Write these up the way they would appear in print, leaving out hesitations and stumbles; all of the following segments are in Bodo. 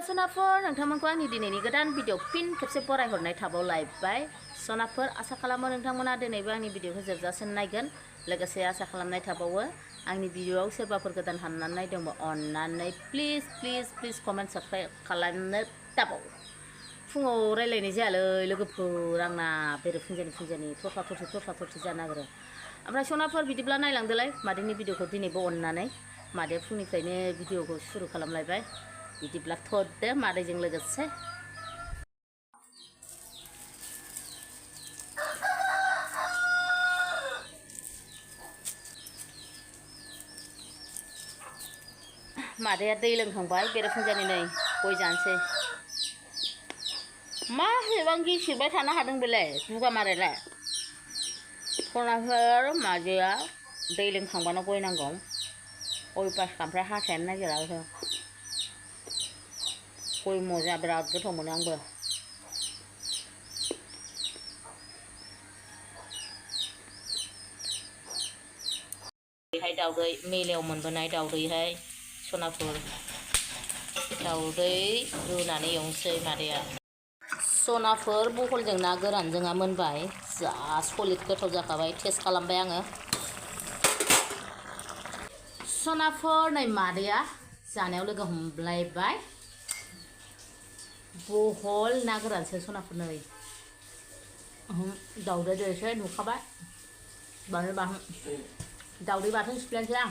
सनाफोर नोंथांमोनखौ आंनि दिनैनि गोदान भिडिअ फिन खेबसे फरायहरनाय थाबाव लायबाय सनाफोर आसा खालामो नोंथांमोना दिनैबो आंनि भिडिअखौ जोबजासिम नायगोन लोगोसे आसा खालामनाय थाबावो आंनि भिडिअआव सोरबाफोर गोदान हाबनानै नायदोंबा अन्नानै प्लिज कमेन्ट साबस्क्राइब खालामनो दाबाव फुङाव रायलायनाय जायालै लोगोफोर आंना फुंजानि थरफा थरथि जानो नागिरो ओमफ्राय सनाफोर बिदिब्ला नायलांदोलाय मादैनि भिडिअखौ दिनैबो अन्नानै मादैया फुंनिफ्रायनो भिडिअखौ सुरु खालामलायबाय बिदिब्ला थ'दो मादैजों लोगोसे मादैया दै लोंखांबाय बेरेफुंजानि नै गय जानोसै मा एसेबां गिसिबाय थानो हादों बेलाय दुगा मारायलाय सनाफोर मादैया दै लोंखांबानो गय नांगौ अयभास ओमफ्राय हाथायानो नागिरा गय मजा बिराद गोथाव मोनो आंबो दाउदै मेलायाव मोनबोनाय दाउदैहाय सनाफोर दाउदै रुनानै एवनोसै मादैया सनाफोर बहलजों ना गोरानजोंआ मोनबाय जा सलिड गोथाव जाखाबाय टेस्ट खालामबाय आङो सनाफोर नै मादैया जानायाव लोगो हमलायबाय बहल ना गोरानसो सनाफोर नै दाउदै दैसै नुखाबाय दाउदै बाथोन सिफ्लेनोसै आं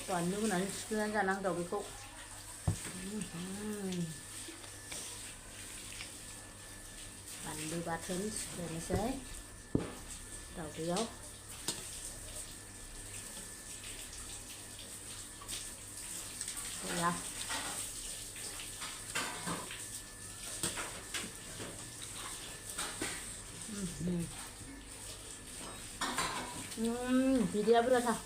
बानलु होनानै सिफ्लेनानै जानांगौ दाउदैखौ बानलु बाथोन सिफ्लेनोसै दाउदैयाव गैया बिदैया बुरजाथार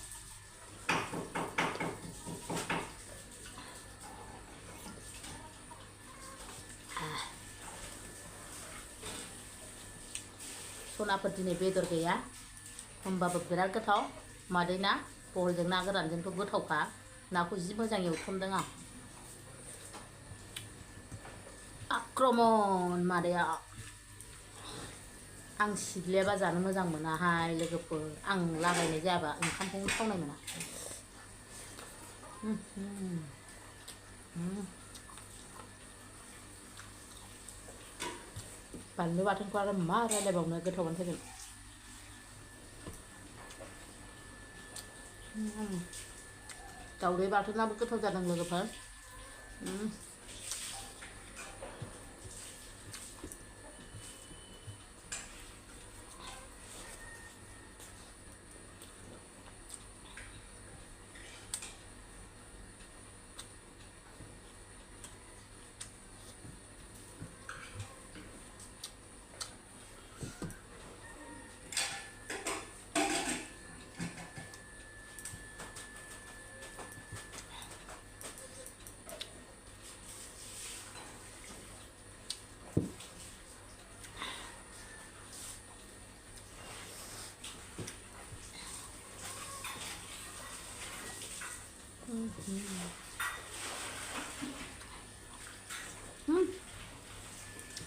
सनाफोर दिनै बेदर गैया होमबाबो बिराद गोथाव मादैना बहलजों ना गोरानजोंथ' गोथावखा नाखौ जि मोजां एवथ्रमदों आक्रमन मादैया आं सिग्लियाबा जानो मोजां मोनाहाय लोगोफोर आं लागायनाय जायाबा ओंखामखौनो थावनाय मोना बानलु बाथोनखौ आरो मा रायलायबावनो गोथावानो फैगोन दाउदै बाथोनाबो गोथाव जादों लोगोफोर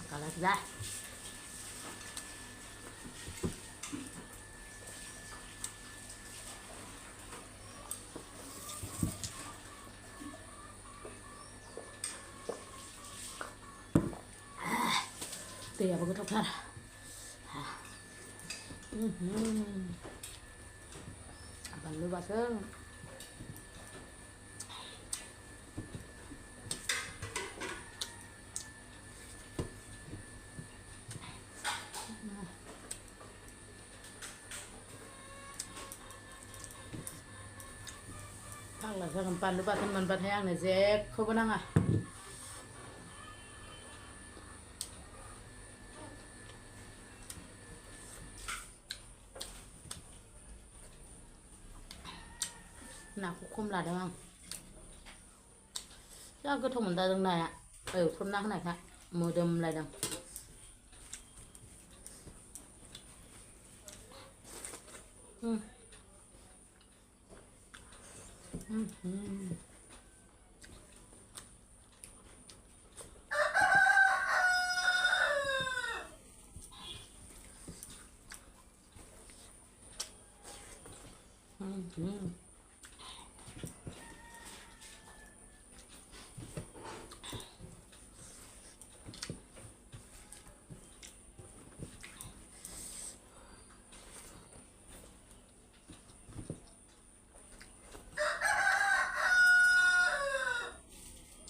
kalah dah dia apa gitu kan baru batang आंलाय जागोन बानलु बाथोन मोनबाथाय आंनो जेबखौबो नाङा नाखौ खम लादों आं जा गोथाव मोनदां नाया एवथ्रमना होनायखा मोदोमलायदों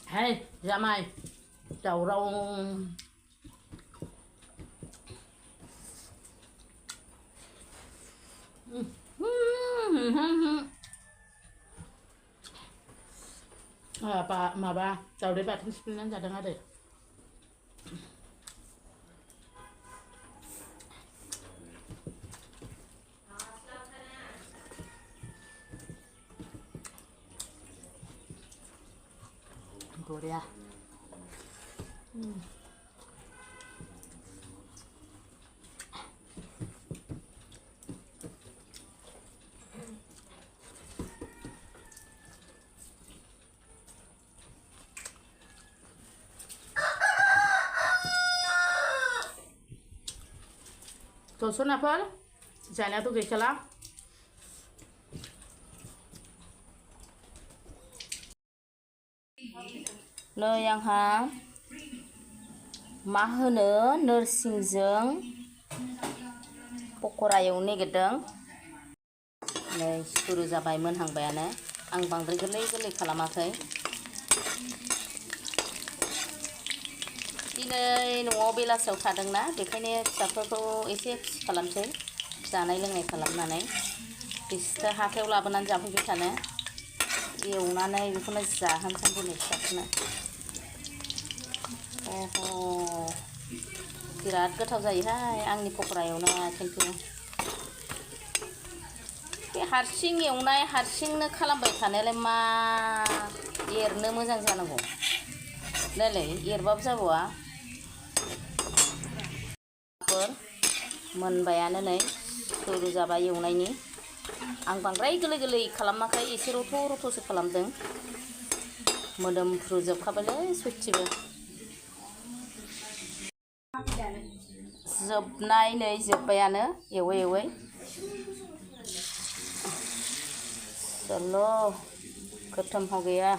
Hey, dạ mày, chầu rau bà chầu đấy bà thích lên ra đằng đây. Korea. Tuh sana apa? Jangan tuh kecil. Nơi आंहा मा होनो नोरसिंजों पक'रा एवनो नागिरदों। नै सुरु जाबाय मोनहांबायानो। आं बांद्राय गोरलै खालामाखै। दिनै न'आव बेलासियाव थादोंना बेखायनो फिसाफोरखौ एसे खुसि खालामसै जानाय लोंनाय खालामनानै। बिसोर हाथायाव लाबोनानै जाफैबाय थानो एवनानै बेखौनो जाहोनोसै दिनै फिसाफोरनो। बिराद गोथाव जायोहाय आंनि पक'रा एवनाया खिन्थु बे हारसिं एवनाय हारसिंनो खालामबाय थानायालाय मा एरनो मोजां जानांगौ नायलाय एरबाबो जाबावा। मोनबायानो नै सुरु जाबाय एवनायनि। आं बांद्राय गोरलै खालामाखै एसे रथ'-रथ'सो खालामदों। मोदोमफ्रुजोबखाबायलै सयथिबो। जोबनाय नै जोब्बायानो एवै चलो खत्म हो गया।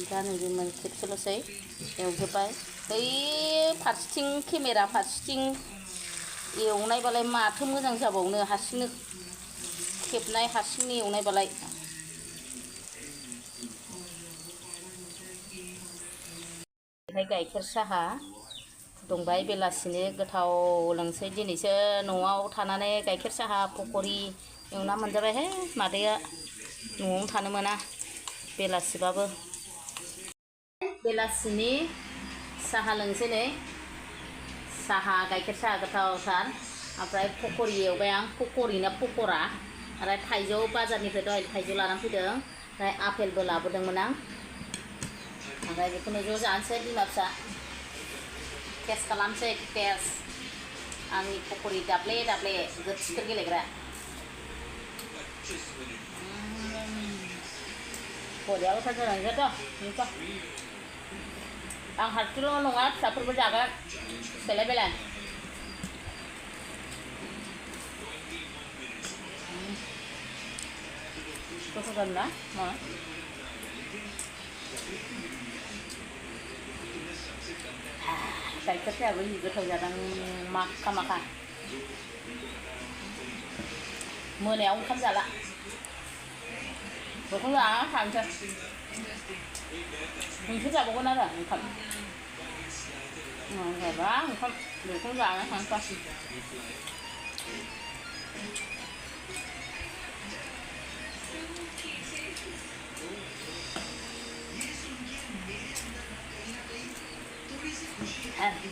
दा नैबे खेबसेल'सै एवजोब्बाय। बै फारसेथिं केमेरा फारसेथिं एवनायबालाय माथो मोजां जाबावनो हारसिंनो खेबनाय हारसिंनो एवनायबालाय। बेहाय गाइखेर साहा फुदुंबाय बेलासिनि गोथाव लोंसै। दिनैसो न'आव थानानै गाइखेर साहा पक'रि एवना मोनजाबायहाय मादैया। न'आवनो थानो मोना बेलासिबाबो। बेलासिनि साहा लोंसै नै साहा गाइखेर साहा गोथावथार। ओमफ्राय पक'रि एवबाय आं पक'रि ना पक'रा आरो थाइजौ बाजारनिफ्राय दहाय थाइजौ लानानै फैदों। ओमफ्राय आपेलबो लाबोदोंमोन आं। ओमफ्राय बेखौनो ज' जानोसै बिमा फिसा टेस्ट खालामसै टेस्ट। आंनि पक'रि दाब्ले गोथिफोर गेलेग्रा बरिया गोथाव जालांसैथ'। आं हारसिंल' नङा फिसाफोरबो जागोन सेलाय गोथाव जादों ना मा गाइखेर साहायाबो जि गोथाव जादों माखा मोनायाव ओंखाम जाला बेखौ लाना थांसै। नोंसोर जाबावगोन आरो ओंखाम जाबा ओंखाम बेखौ जाना थांसै।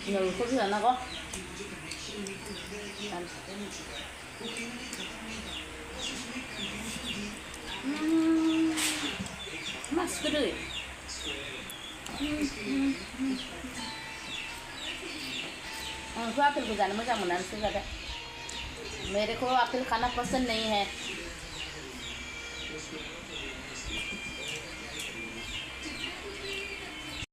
nhiều có gì nó có 맛있거든. आंथ' आपेलखौ जानो मोजां मोननानैसो जादों मेरे को आपेल खाना पसंद नहीं है